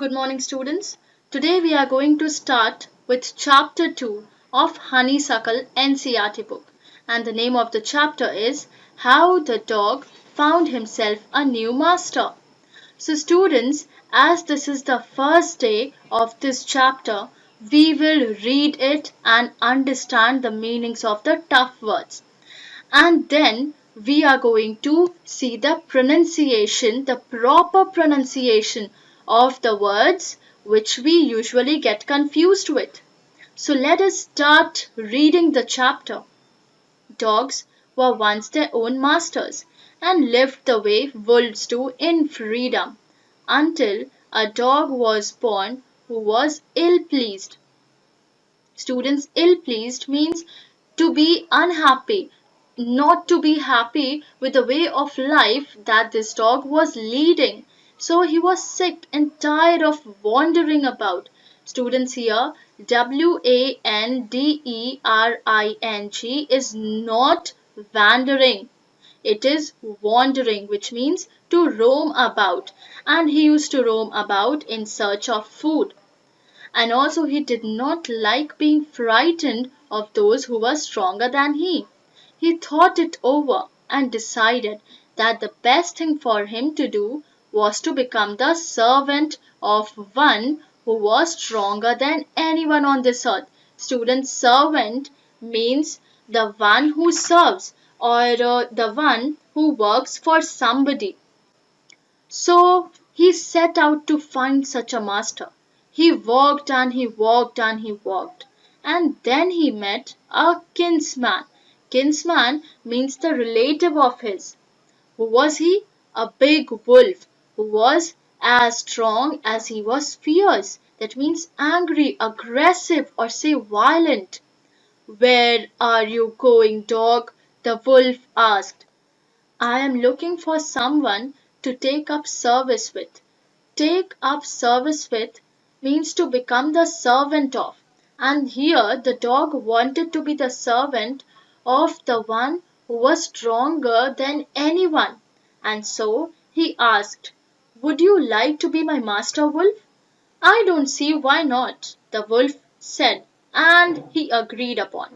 Good morning, students. Today we are going to start with chapter 2 of Honeysuckle NCERT book. And the name of the chapter is How the Dog Found Himself a New Master. So, students, as this is the first day of this chapter, we will read it and understand the meanings of the tough words. And then we are going to see the pronunciation, the proper pronunciation of the words which we usually get confused with. So let us start reading the chapter. Dogs were once their own masters and lived the way wolves do in freedom until a dog was born who was ill pleased. Students, ill pleased means to be unhappy, not to be happy with the way of life that this dog was leading. So he was sick and tired of wandering about. Students, here wandering is not wandering. It is wandering, which means to roam about. And he used to roam about in search of food. And also he did not like being frightened of those who were stronger than he. He thought it over and decided that the best thing for him to do was to become the servant of one who was stronger than anyone on this earth. Student, servant means the one who serves or the one who works for somebody. So he set out to find such a master. He walked and he walked and he walked. And then he met a kinsman. Kinsman means the relative of his. Who was he? A big wolf who was as strong as he was fierce. That means angry, aggressive, or say violent. Where are you going, dog? The wolf asked. I am looking for someone to take up service with. Take up service with means to become the servant of. And here the dog wanted to be the servant of the one who was stronger than anyone. And so he asked, Would you like to be my master, wolf? I don't see why not, the wolf said, and he agreed upon.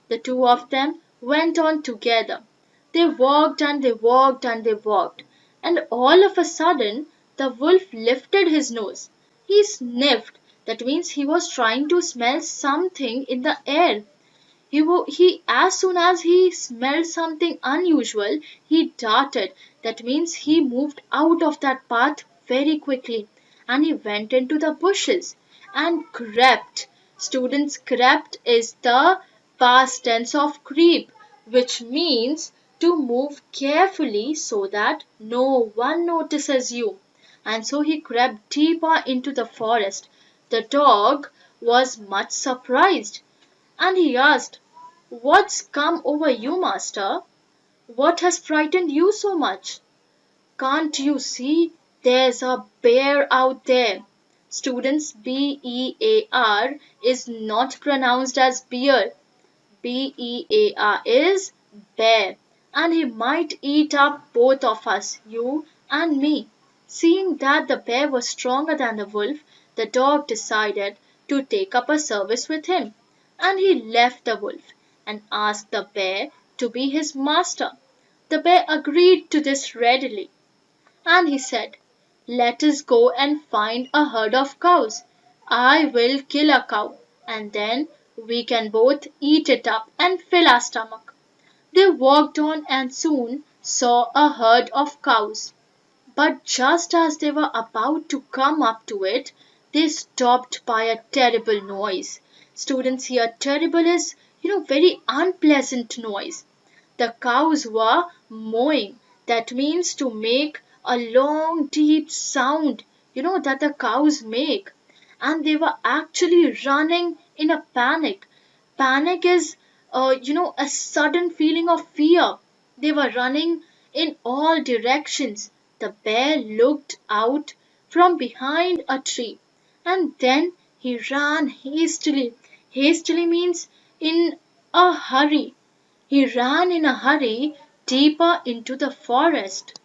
The two of them went on together. They walked and they walked and they walked, and all of a sudden the wolf lifted his nose. He sniffed. That means he was trying to smell something in the air. He as soon as he smelled something unusual, he darted. That means he moved out of that path very quickly and he went into the bushes and crept. Students, crept is the past tense of creep, which means to move carefully so that no one notices you. And so he crept deeper into the forest. The dog was much surprised and he asked, What's come over you, master? What has frightened you so much? Can't you see there's a bear out there? Students, bear is not pronounced as beer. Bear is bear. And he might eat up both of us, you and me. Seeing that the bear was stronger than the wolf, the dog decided to take up a service with him. And he left the wolf and asked the bear to be his master. The bear agreed to this readily. And he said, Let us go and find a herd of cows. I will kill a cow, and then we can both eat it up and fill our stomach. They walked on and soon saw a herd of cows. But just as they were about to come up to it, they stopped by a terrible noise. Students, here terrible is, very unpleasant noise. The cows were mooing. That means to make a long deep sound, that the cows make. And they were actually running in a panic. Panic is, a sudden feeling of fear. They were running in all directions. The bear looked out from behind a tree and then he ran hastily. Hastily means in a hurry. He ran in a hurry deeper into the forest.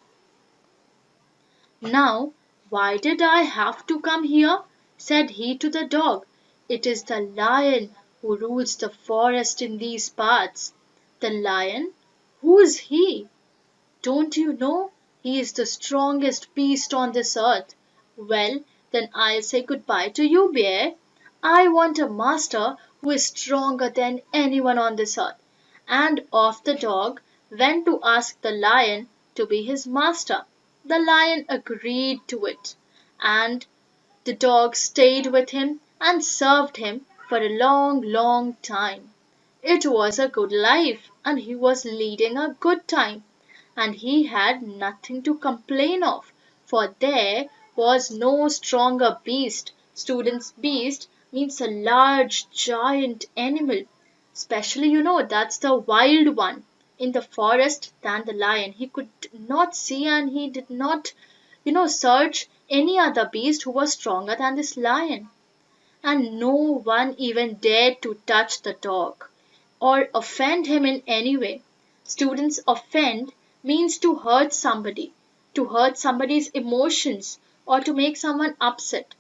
Now, "Why did I have to come here?" said he to the dog. "It is the lion who rules the forest in these parts." "The lion? Who is he?" "Don't you know? He is the strongest beast on this earth." "Well, then I'll say goodbye to you, bear. I want a master who is stronger than anyone on this earth." And off the dog went to ask the lion to be his master. The lion agreed to it, and the dog stayed with him and served him for a long, long time. It was a good life, and he was leading a good time, and he had nothing to complain of, for there was no stronger beast. Students, beast means a large, giant animal. Especially, that's the wild one in the forest than the lion. He could not see and he did not, search any other beast who was stronger than this lion. And no one even dared to touch the dog or offend him in any way. Students, offend means to hurt somebody's emotions, or to make someone upset.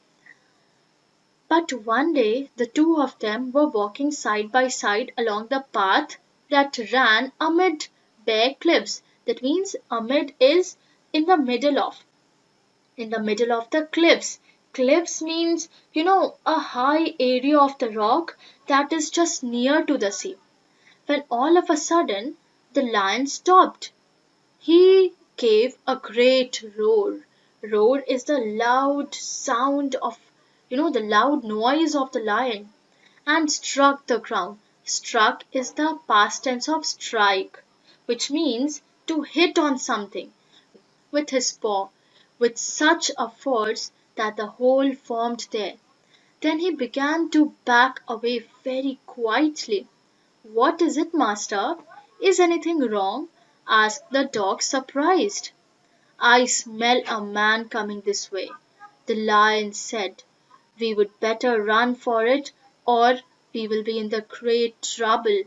But one day the two of them were walking side by side along the path that ran amid bare cliffs. That means amid is in the middle of, the cliffs. Cliffs means, a high area of the rock that is just near to the sea. When all of a sudden the lion stopped. He gave a great roar. Roar is the loud sound of, the loud noise of the lion, and struck the ground. Struck is the past tense of strike, which means to hit on something with his paw with such a force that the hole formed there. Then he began to back away very quietly. "What is it, master? Is anything wrong?" asked the dog, surprised. "I smell a man coming this way," the lion said. "We would better run for it, or we will be in the great trouble."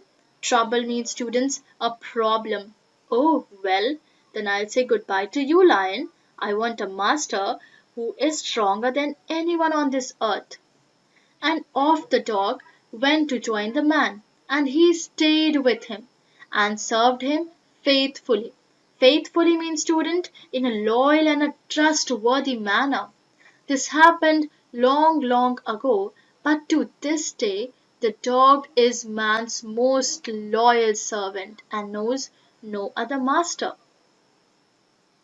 Trouble means, students, a problem. "Oh, well, then I'll say goodbye to you, lion. I want a master who is stronger than anyone on this earth." And off the dog went to join the man, and he stayed with him and served him faithfully. Faithfully means, student, in a loyal and a trustworthy manner. This happened long, long ago, but to this day the dog is man's most loyal servant and knows no other master.